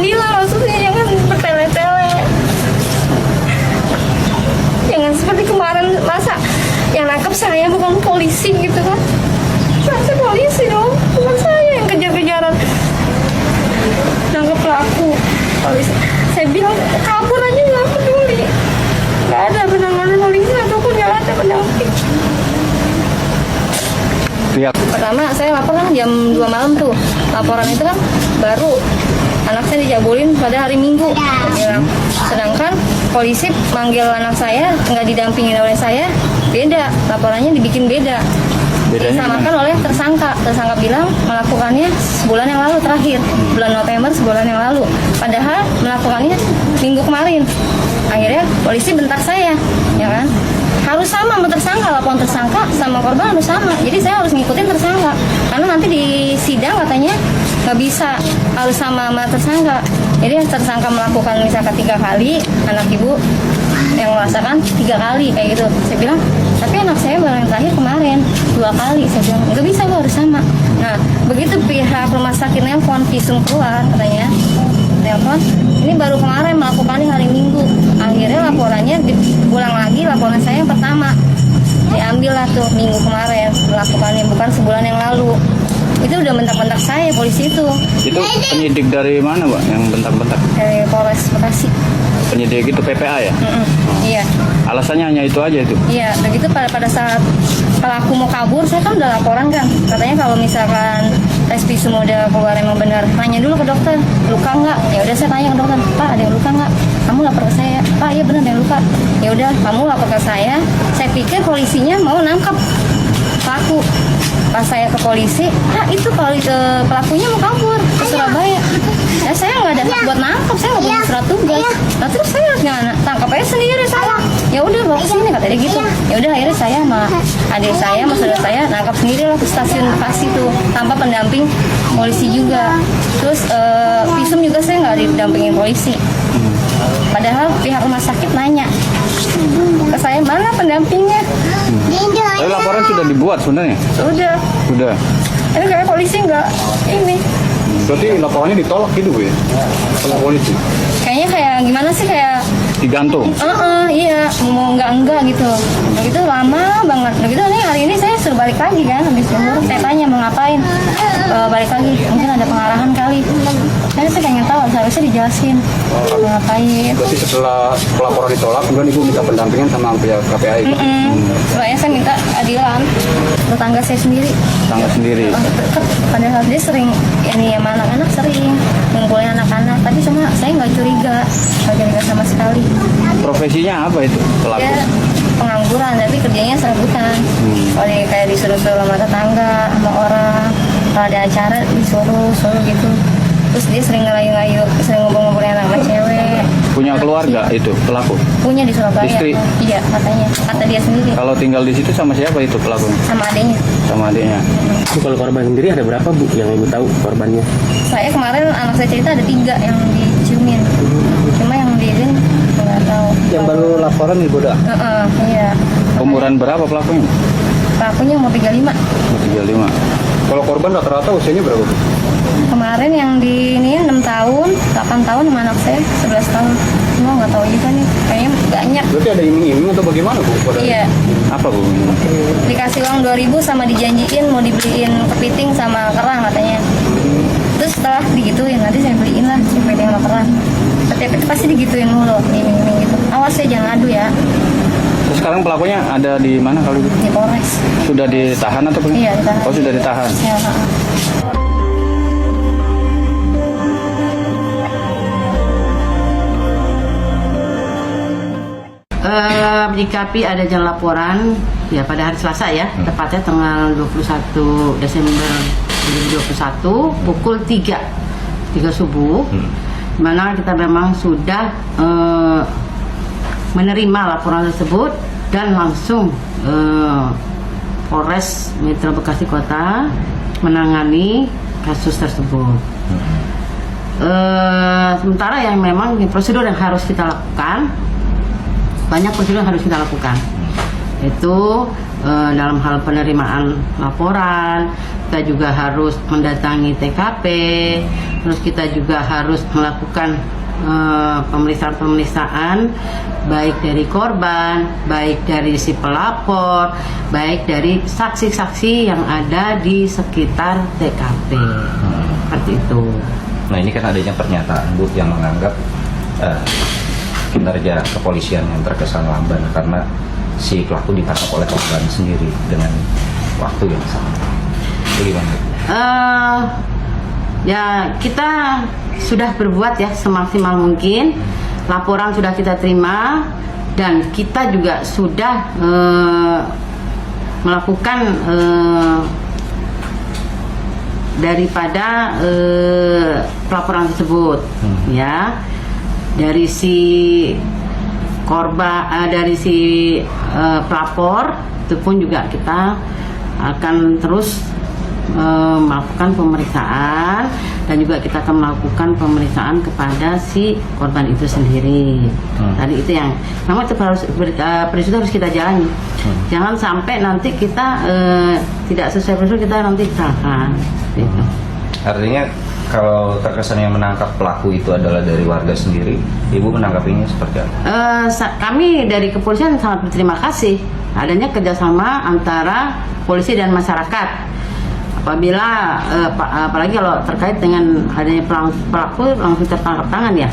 Inilah maksudnya, jangan bertele-tele. Jangan seperti kemarin, masa yang nangkep saya bukan polisi gitu kan. Saya polisi dong, bukan saya yang kejar-kejaran nangkep pelaku. Polisi, saya bilang kabur aja nggak peduli, nggak ada penanganan polisi ataupun nggak ada pendamping. Pertama saya lapor kan jam 2 malam tuh, laporan itu kan baru anak saya dijabulin pada hari Minggu. Sedangkan polisi manggil anak saya nggak didampingin oleh saya, beda, laporannya dibikin beda. Disamakan oleh tersangka bilang melakukannya sebulan yang lalu terakhir, bulan November sebulan yang lalu, padahal melakukannya minggu kemarin. Akhirnya polisi bentak saya, ya kan, harus sama sama tersangka, laporan tersangka sama korban harus sama, jadi saya harus ngikutin tersangka karena nanti di sidang katanya nggak bisa, harus sama tersangka. Jadi tersangka melakukan misalkan 3 kali, anak ibu yang merasakan 3 kali kayak gitu. Saya bilang, tapi anak saya baru yang terakhir kemarin 2 kali. Saya bilang, nggak bisa, gue harus sama. Nah, begitu pihak rumah sakit nelpon, visum keluar katanya, nelpon, ini baru kemarin melakukannya hari Minggu. Akhirnya laporannya diulang lagi, laporan saya yang pertama diambil lah tuh minggu kemarin melakukannya, bukan sebulan yang lalu. Itu udah bentak-bentak saya polisi itu. Itu penyidik dari mana, Mbak, yang bentak-bentak? Dari Polres Bekasi. Penyidik itu PPA ya? Iya. Alasannya hanya itu aja itu? Iya, begitu pada saat pelaku mau kabur, saya kan udah laporan kan. Katanya kalau misalkan tes visum udah keluar emang benar, tanya dulu ke dokter, luka nggak? Ya udah saya tanya ke dokter, Pak ada yang luka nggak? Kamu lapor ke saya, Pak iya benar ada yang luka. Ya udah kamu lapor ke saya pikir polisinya mau nangkap pelaku. Pas saya ke polisi, itu pelakunya mau kabur ke Surabaya. Ya saya nggak ada hak buat nangkap, saya nggak punya surat tugas. Nah terus saya harus tangkap aja sendiri saya. Ya udah bawa ke sini katanya gitu. Ya udah akhirnya saya sama adik saya, sama saudara saya nangkap sendiri lah ke stasiun Bekasi tuh tanpa pendamping polisi juga. Terus visum juga saya nggak didampingin polisi. Padahal pihak rumah sakit nanya ke saya, mana pendampingnya? Tapi laporan sudah dibuat sebenarnya? Sudah. Ini kayak polisi nggak ini. Berarti laporannya ditolak gitu Bu ya? Sama polisi? Kayaknya kayak gimana sih, kayak digantung? Iya, mau enggak gitu. Begitu lama banget. Begitu nih hari ini saya suruh balik lagi kan, habis umur saya tanya mau ngapain, balik lagi, mungkin ada pengarahan kali. Saya pengen tahu, seharusnya dijelasin mau ngapain. Berarti setelah pelaporan ditolak, kemudian Ibu minta pendampingan sama pihak KPI? Soalnya saya minta adilan tetangga saya sendiri. Tetangga sendiri? Deket, padahal dia sering ini sama anak-anak, sering ngumpulin anak-anak, tapi cuma saya nggak curiga sama sekali. Profesinya apa itu pelaku? Dia pengangguran, tapi kerjanya serabutan. Kalau kayak disuruh-suruh sama tetangga, sama orang, kalau ada acara disuruh gitu. Terus dia sering ngelayu-layu, sering ngumpul-ngumpulin anak cewek. Punya keluarga itu pelaku? Punya di Surabaya. Istri? Iya, katanya. Kata dia sendiri. Kalau tinggal di situ sama siapa itu pelaku? Sama adiknya. Sama adiknya. Kalau korban sendiri ada berapa Bu yang Ibu tahu korbannya? Saya kemarin anak saya cerita ada 3 yang diciumin. Cuma yang diizin nggak tahu. Yang baru laporan Ibu dah? Iya. Umuran berapa pelakunya? Pelakunya umur 35. 35. Kalau korban rata-rata usianya berapa Bu? Kemarin yang di ini 6 tahun, 8 tahun sama anak saya 11 tahun. Semua nggak tahu juga nih, kayaknya banyak. Berarti ada iming-iming atau bagaimana Bu? Iya. Apa Bu? Dikasih uang 2.000 sama dijanjiin mau dibeliin kepiting sama kerang katanya. Terus setelah digituin, nanti saya beliin lah kepiting sama kerang. Setiap itu pasti digituin mulu, iming-iming gitu. Awas ya, jangan adu ya. Terus sekarang pelakunya ada di mana kalau Bu? Di Polres. Sudah ditahan atau belum? Iya, ditahan. Oh sudah ditahan. Ya, menyikapi adanya laporan ya pada hari Selasa ya, tepatnya tanggal 21 Desember 2021 pukul 3 subuh, mana kita memang sudah menerima laporan tersebut dan langsung Polres Metro Bekasi Kota menangani kasus tersebut. Sementara yang memang prosedur yang harus kita lakukan, banyak prosedur yang harus kita lakukan. Itu dalam hal penerimaan laporan, kita juga harus mendatangi TKP, terus kita juga harus melakukan pemeriksaan baik dari korban, baik dari si pelapor, baik dari saksi-saksi yang ada di sekitar TKP. Seperti itu. Nah ini kan adanya pernyataan Bu yang menganggap kinerja kepolisian yang terkesan lamban karena si pelaku ditangkap oleh korban sendiri dengan waktu yang sama. Itu gimana? Ya kita sudah berbuat ya semaksimal mungkin, laporan sudah kita terima dan kita juga sudah melakukan daripada pelaporan tersebut, ya dari si korban, dari si pelapor itu pun juga kita akan terus melakukan pemeriksaan dan juga kita akan melakukan pemeriksaan kepada si korban itu sendiri. Tadi itu yang memang itu harus prosedur harus kita jalani. Jangan sampai nanti kita tidak sesuai prosedur, kita nanti ditahan. Gitu. Artinya kalau terkesan yang menangkap pelaku itu adalah dari warga sendiri, Ibu menanggapinya seperti apa? Kami dari kepolisian sangat berterima kasih adanya kerjasama antara polisi dan masyarakat. Apabila apalagi kalau terkait dengan adanya pelaku langsung tertangkap tangan ya.